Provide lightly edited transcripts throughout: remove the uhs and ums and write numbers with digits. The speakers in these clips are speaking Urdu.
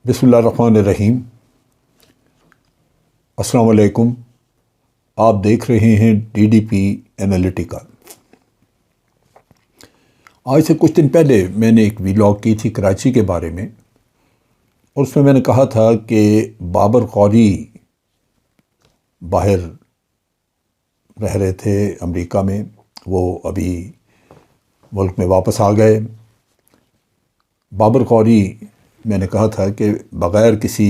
بسم اللہ الرحمن الرحیم۔ السلام علیکم۔ آپ دیکھ رہے ہیں ڈی ڈی پی انالیٹیکا۔ آج سے کچھ دن پہلے میں نے ایک ویلاگ کی تھی کراچی کے بارے میں، اور اس میں میں نے کہا تھا کہ بابر غوری باہر رہ رہے تھے امریکہ میں، وہ ابھی ملک میں واپس آ گئے۔ بابر غوری میں نے کہا تھا کہ بغیر کسی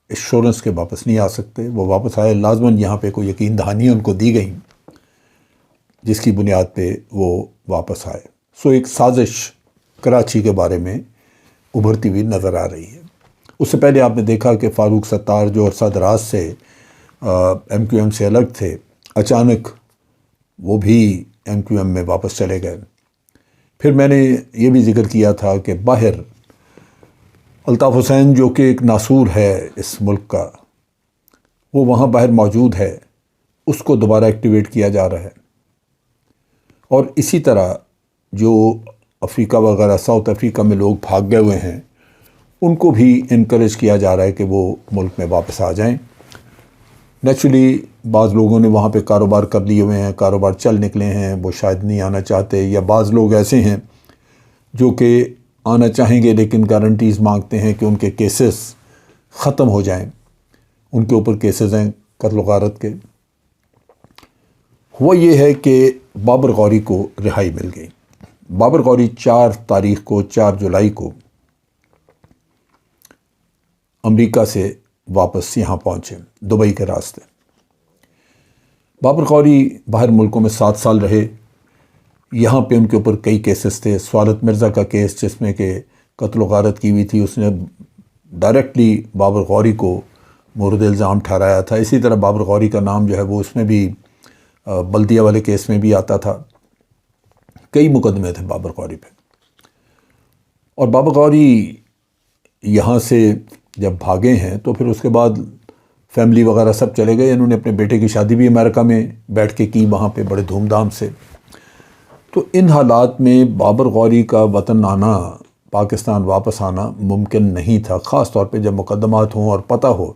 ایشورنس کے واپس نہیں آ سکتے، وہ واپس آئے، لازماً یہاں پہ کوئی یقین دہانیاں ان کو دی گئیں جس کی بنیاد پہ وہ واپس آئے۔ ایک سازش کراچی کے بارے میں ابھرتی ہوئی نظر آ رہی ہے۔ اس سے پہلے آپ نے دیکھا کہ فاروق ستار جو عرصہ دراز سے ایم کیو ایم سے الگ تھے، اچانک وہ بھی ایم کیو ایم میں واپس چلے گئے۔ پھر میں نے یہ بھی ذکر کیا تھا کہ باہر الطاف حسین جو کہ ایک ناسور ہے اس ملک کا، وہ وہاں باہر موجود ہے، اس کو دوبارہ ایکٹیویٹ کیا جا رہا ہے۔ اور اسی طرح جو افریقہ وغیرہ ساؤتھ افریقہ میں لوگ بھاگ گئے ہوئے ہیں، ان کو بھی انکریج کیا جا رہا ہے کہ وہ ملک میں واپس آ جائیں۔ نیچرلی بعض لوگوں نے وہاں پہ کاروبار کر لیے ہوئے ہیں، کاروبار چل نکلے ہیں، وہ شاید نہیں آنا چاہتے، یا بعض لوگ ایسے ہیں جو کہ آنا چاہیں گے لیکن گارنٹیز مانگتے ہیں کہ ان کے کیسز ختم ہو جائیں۔ ان کے اوپر کیسز ہیں قتل و غارت کے۔ ہوا یہ ہے کہ بابر غوری کو رہائی مل گئی۔ بابر غوری 4 جولائی کو امریکہ سے واپس یہاں پہنچے، دبئی کے راستے۔ بابر غوری باہر ملکوں میں 7 سال رہے۔ یہاں پہ ان کے اوپر کئی کیسز تھے۔ سوالت مرزا کا کیس جس میں کہ قتل و غارت کی ہوئی تھی، اس نے ڈائریکٹلی بابر غوری کو مورد الزام ٹھہرایا تھا۔ اسی طرح بابر غوری کا نام جو ہے وہ اس میں بھی بلدیہ والے کیس میں بھی آتا تھا۔ کئی مقدمے تھے بابر غوری پہ۔ اور بابر غوری یہاں سے جب بھاگے ہیں تو پھر اس کے بعد فیملی وغیرہ سب چلے گئے۔ انہوں نے اپنے بیٹے کی شادی بھی امریکہ میں بیٹھ کے کی، وہاں پہ بڑے دھوم دھام سے۔ تو ان حالات میں بابر غوری کا وطن آنا، پاکستان واپس آنا ممکن نہیں تھا، خاص طور پہ جب مقدمات ہوں اور پتہ ہو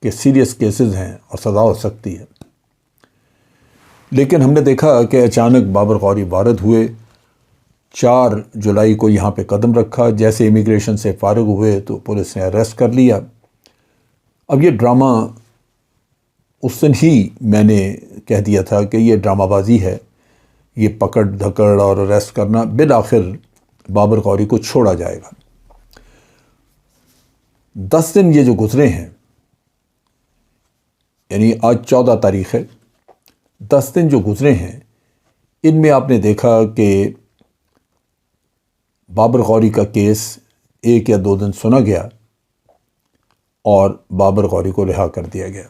کہ سیریس کیسز ہیں اور سزا ہو سکتی ہے۔ لیکن ہم نے دیکھا کہ اچانک بابر غوری وارد ہوئے، 4 جولائی کو یہاں پہ قدم رکھا۔ جیسے امیگریشن سے فارغ ہوئے تو پولیس نے اریسٹ کر لیا۔ اب یہ ڈرامہ اس دن ہی میں نے کہہ دیا تھا کہ یہ ڈرامہ بازی ہے، یہ پکڑ دھکڑ اور اریسٹ کرنا، بالآخر بابر غوری کو چھوڑا جائے گا۔ 10 دن یہ جو گزرے ہیں، یعنی آج 14 تاریخ ہے، 10 دن جو گزرے ہیں، ان میں آپ نے دیکھا کہ بابر غوری کا کیس 1 یا 2 دن سنا گیا اور بابر غوری کو رہا کر دیا گیا۔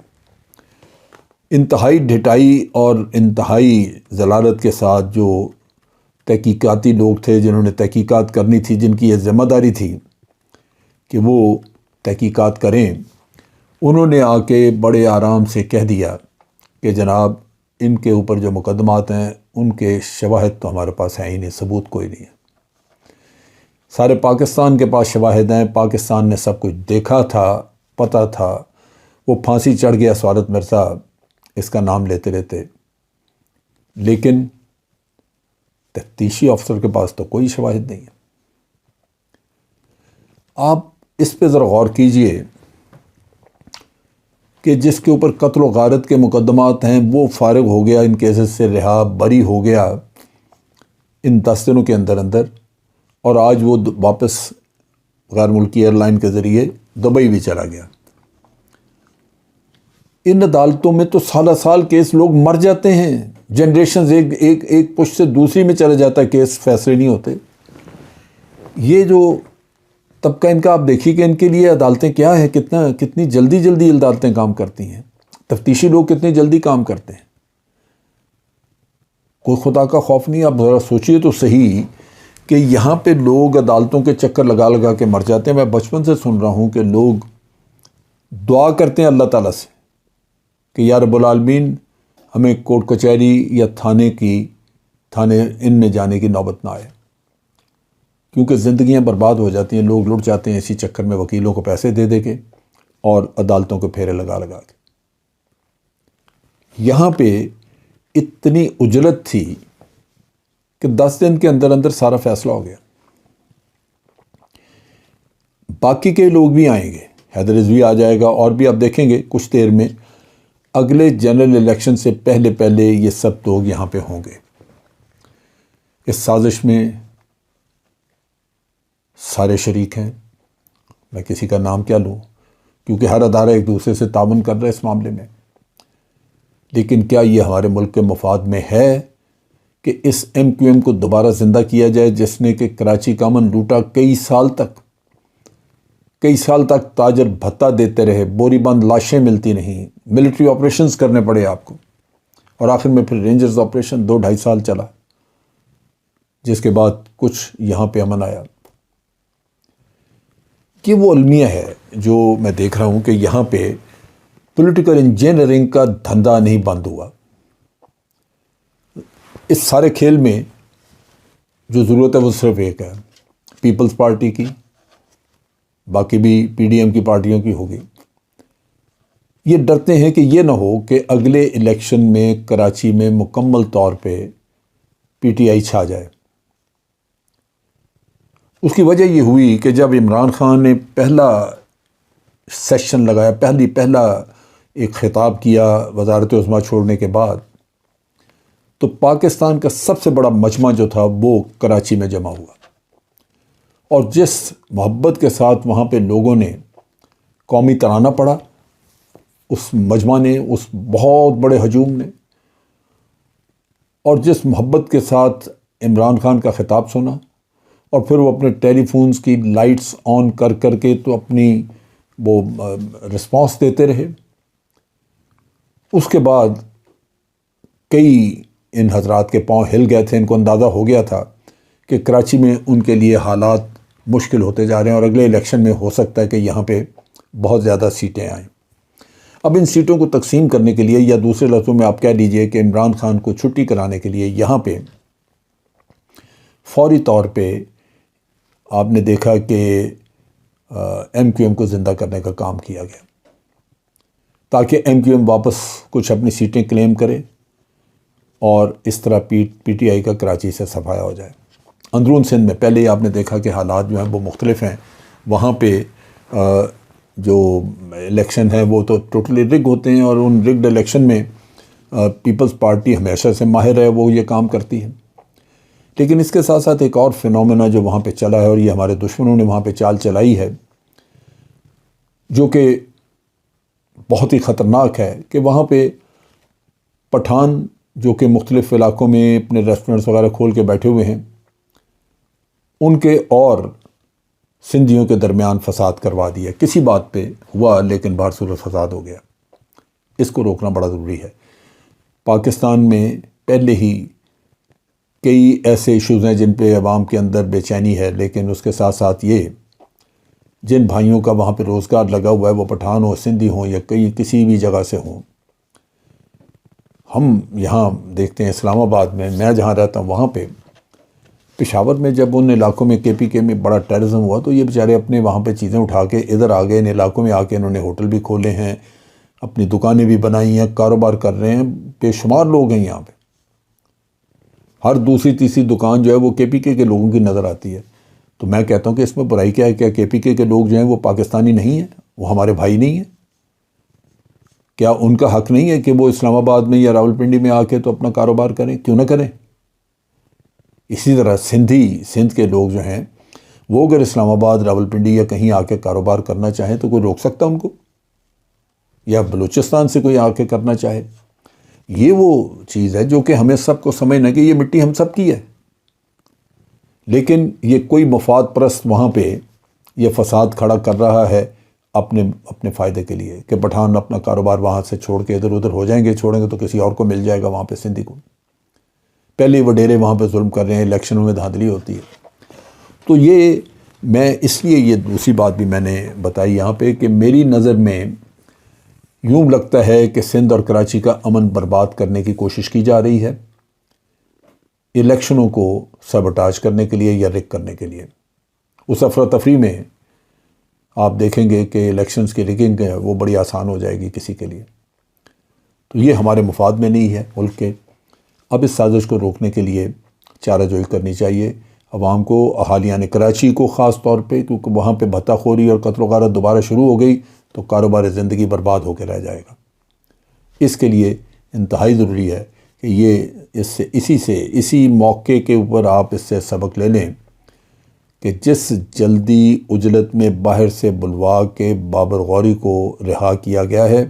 انتہائی ڈھٹائی اور انتہائی ذلالت کے ساتھ جو تحقیقاتی لوگ تھے جنہوں نے تحقیقات کرنی تھی، جن کی یہ ذمہ داری تھی کہ وہ تحقیقات کریں، انہوں نے آ کے بڑے آرام سے کہہ دیا کہ جناب ان کے اوپر جو مقدمات ہیں ان کے شواہد تو ہمارے پاس ہیں ہی نہیں، ثبوت کوئی نہیں ہے۔ سارے پاکستان کے پاس شواہد ہیں، پاکستان نے سب کچھ دیکھا تھا، پتہ تھا۔ وہ پھانسی چڑھ گیا سوالت مرزا اس کا نام لیتے لیتے، لیکن تفتیشی افسر کے پاس تو کوئی شواہد نہیں ہے۔ آپ اس پہ ذرا غور کیجئے کہ جس کے اوپر قتل و غارت کے مقدمات ہیں وہ فارغ ہو گیا، ان کیسز سے رہا بری ہو گیا ان 10 دنوں کے اندر اندر، اور آج وہ واپس غیر ملکی ایئر لائن کے ذریعے دبئی بھی چلا گیا۔ ان عدالتوں میں تو سالہ سال کیس لوگ مر جاتے ہیں، جنریشنز ایک پشت سے دوسری میں چلے جاتا ہے، کیس فیصلے نہیں ہوتے۔ یہ جو طبقہ ان کا آپ دیکھیے کہ ان کے لیے عدالتیں کیا ہے، کتنی جلدی عدالتیں کام کرتی ہیں، تفتیشی لوگ کتنی جلدی کام کرتے ہیں۔ کوئی خدا کا خوف نہیں۔ آپ ذرا سوچئے تو صحیح کہ یہاں پہ لوگ عدالتوں کے چکر لگا لگا کے مر جاتے ہیں۔ میں بچپن سے سن رہا ہوں کہ لوگ دعا کرتے ہیں اللہ تعالیٰ سے کہ یا رب العالمین ہمیں کورٹ کچہری یا تھانے ان میں جانے کی نوبت نہ آئے۔ کیونکہ زندگیاں برباد ہو جاتی ہیں، لوگ لٹ جاتے ہیں اسی چکر میں وکیلوں کو پیسے دے دے کے اور عدالتوں کو پھیرے لگا لگا کے۔ یہاں پہ اتنی اجلت تھی کہ 10 دن کے اندر اندر سارا فیصلہ ہو گیا۔ باقی کے لوگ بھی آئیں گے، حیدر رضوی آ جائے گا، اور بھی آپ دیکھیں گے کچھ دیر میں اگلے جنرل الیکشن سے پہلے پہلے یہ سب لوگ یہاں پہ ہوں گے۔ اس سازش میں سارے شریک ہیں، میں کسی کا نام کیا لوں، کیونکہ ہر ادارہ ایک دوسرے سے تعاون کر رہا ہے اس معاملے میں۔ لیکن کیا یہ ہمارے ملک کے مفاد میں ہے کہ اس ایم کیو ایم کو دوبارہ زندہ کیا جائے، جس نے کہ کراچی کا امن لوٹا؟ کئی سال تک تاجر بھتہ دیتے رہے، بوری بند لاشیں ملتی نہیں، ملٹری آپریشنز کرنے پڑے آپ کو، اور آخر میں پھر رینجرز آپریشن 2-2.5 سال چلا، جس کے بعد کچھ یہاں پہ امن آیا۔ یہ وہ المیہ ہے جو میں دیکھ رہا ہوں کہ یہاں پہ پولیٹیکل انجینئرنگ کا دھندا نہیں بند ہوا۔ اس سارے کھیل میں جو ضرورت ہے وہ صرف ایک ہے، پیپلز پارٹی کی، باقی بھی پی ڈی ایم کی پارٹیوں کی ہوگی۔ یہ ڈرتے ہیں کہ یہ نہ ہو کہ اگلے الیکشن میں کراچی میں مکمل طور پہ پی ٹی آئی چھا جائے۔ اس کی وجہ یہ ہوئی کہ جب عمران خان نے پہلا سیشن لگایا، پہلا ایک خطاب کیا وزارت عظمیٰ چھوڑنے کے بعد، تو پاکستان کا سب سے بڑا مجمع جو تھا وہ کراچی میں جمع ہوا، اور جس محبت کے ساتھ وہاں پہ لوگوں نے قومی ترانہ پڑھا، اس مجمع نے، اس بہت بڑے ہجوم نے، اور جس محبت کے ساتھ عمران خان کا خطاب سنا، اور پھر وہ اپنے ٹیلی فونز کی لائٹس آن کر کر کے تو اپنی وہ رسپانس دیتے رہے۔ اس کے بعد کئی ان حضرات کے پاؤں ہل گئے تھے، ان کو اندازہ ہو گیا تھا کہ کراچی میں ان کے لیے حالات مشکل ہوتے جا رہے ہیں، اور اگلے الیکشن میں ہو سکتا ہے کہ یہاں پہ بہت زیادہ سیٹیں آئیں۔ اب ان سیٹوں کو تقسیم کرنے کے لیے، یا دوسرے لفظوں میں آپ کہہ لیجئے کہ عمران خان کو چھٹی کرانے کے لیے، یہاں پہ فوری طور پہ آپ نے دیکھا کہ ایم کیو ایم کو زندہ کرنے کا کام کیا گیا، تاکہ ایم کیو ایم واپس کچھ اپنی سیٹیں کلیم کرے، اور اس طرح پی ٹی آئی کا کراچی سے صفایا ہو جائے۔ اندرون سندھ میں پہلے ہی آپ نے دیکھا کہ حالات جو ہیں وہ مختلف ہیں، وہاں پہ جو الیکشن ہے وہ تو ٹوٹلی رگ ہوتے ہیں، اور ان رگڈ الیکشن میں پیپلز پارٹی ہمیشہ سے ماہر ہے، وہ یہ کام کرتی ہے۔ لیکن اس کے ساتھ ساتھ ایک اور فینومینا جو وہاں پہ چلا ہے، اور یہ ہمارے دشمنوں نے وہاں پہ چال چلائی ہے، جو کہ بہت ہی خطرناک ہے، کہ وہاں پہ پٹھان جو کہ مختلف علاقوں میں اپنے ریسٹورنٹس وغیرہ کھول کے بیٹھے ہوئے ہیں، ان کے اور سندھیوں کے درمیان فساد کروا دیا، کسی بات پہ ہوا لیکن بہر صورت فساد ہو گیا۔ اس کو روکنا بڑا ضروری ہے۔ پاکستان میں پہلے ہی کئی ایسے ایشوز ہیں جن پہ عوام کے اندر بے چینی ہے، لیکن اس کے ساتھ ساتھ یہ جن بھائیوں کا وہاں پہ روزگار لگا ہوا ہے، وہ پٹھان ہوں، سندھی ہوں، یا کسی بھی جگہ سے ہوں۔ ہم یہاں دیکھتے ہیں اسلام آباد میں، میں جہاں رہتا ہوں وہاں پہ، پشاور میں جب ان علاقوں میں کے پی کے میں بڑا ٹیررزم ہوا، تو یہ بیچارے اپنے وہاں پہ چیزیں اٹھا کے ادھر آ گئے، ان علاقوں میں آ کے انہوں نے ہوٹل بھی کھولے ہیں، اپنی دکانیں بھی بنائی ہیں، کاروبار کر رہے ہیں، بے شمار لوگ ہیں یہاں پہ۔ ہر دوسری تیسری دکان جو ہے وہ کے پی کے لوگوں کی نظر آتی ہے۔ تو میں کہتا ہوں کہ اس میں برائی کیا ہے؟ کیا کے پی کے لوگ جو ہیں وہ پاکستانی نہیں ہیں؟ وہ ہمارے بھائی نہیں ہیں؟ کیا ان کا حق نہیں ہے کہ وہ اسلام آباد میں یا راولپنڈی میں آ کے تو اپنا کاروبار کریں؟ کیوں نہ کریں؟ اسی طرح سندھ کے لوگ جو ہیں وہ اگر اسلام آباد، راولپنڈی یا کہیں آ کے کاروبار کرنا چاہیں تو کوئی روک سکتا ان کو؟ یا بلوچستان سے کوئی آ کے کرنا چاہے؟ یہ وہ چیز ہے جو کہ ہمیں سب کو سمجھنا کہ یہ مٹی ہم سب کی ہے، لیکن یہ کوئی مفاد پرست وہاں پہ یہ فساد کھڑا کر رہا ہے اپنے فائدے کے لیے، کہ پٹھان اپنا کاروبار وہاں سے چھوڑ کے ادھر ادھر ہو جائیں گے، چھوڑیں گے تو کسی اور کو مل جائے گا وہاں پہ، سندھی کو۔ پہلے ہی وڈیرے وہاں پہ ظلم کر رہے ہیں، الیکشنوں میں دھاندلی ہوتی ہے۔ تو یہ میں اس لیے یہ دوسری بات بھی میں نے بتائی یہاں پہ کہ میری نظر میں یوں لگتا ہے کہ سندھ اور کراچی کا امن برباد کرنے کی کوشش کی جا رہی ہے، الیکشنوں کو سبٹاج کرنے کے لیے یا رک کرنے کے لیے۔ اس افراتفری میں آپ دیکھیں گے کہ الیکشنز کی رگنگ ہے وہ بڑی آسان ہو جائے گی کسی کے لیے. تو یہ ہمارے مفاد میں نہیں ہے ملک کے. اب اس سازش کو روکنے کے لیے چارہ جوئی کرنی چاہیے عوام کو، اہالیان کراچی کو خاص طور پہ، کیونکہ وہاں پہ بھتہ خوری اور قتل و غارت دوبارہ شروع ہو گئی تو کاروبار زندگی برباد ہو کے رہ جائے گا. اس کے لیے انتہائی ضروری ہے کہ یہ اسی موقع کے اوپر آپ اس سے سبق لے لیں کہ جس جلدی عجلت میں باہر سے بلوا کے بابر غوری کو رہا کیا گیا ہے،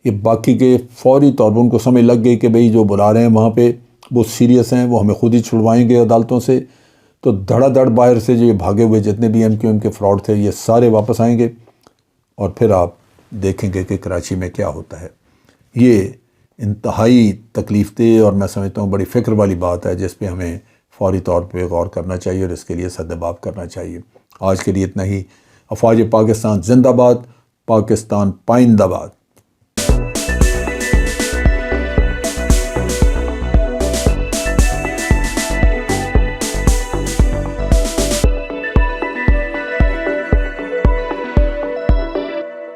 یہ باقی کے فوری طور پر ان کو سمجھ لگ گئی کہ بھئی جو بلا رہے ہیں وہاں پہ وہ سیریس ہیں، وہ ہمیں خود ہی چھڑوائیں گے عدالتوں سے، تو دھڑا دھڑ باہر سے جو یہ بھاگے ہوئے جتنے بھی ایم کیو ایم کے فراڈ تھے یہ سارے واپس آئیں گے، اور پھر آپ دیکھیں گے کہ کراچی میں کیا ہوتا ہے. یہ انتہائی تکلیف دہ اور میں سمجھتا ہوں بڑی فکر والی بات ہے جس پہ ہمیں فوری طور پہ غور کرنا چاہیے اور اس کے لیے سدباب کرنا چاہیے. آج کے لیے اتنا ہی. افواج پاکستان زندہ باد، پاکستان پائندہ باد.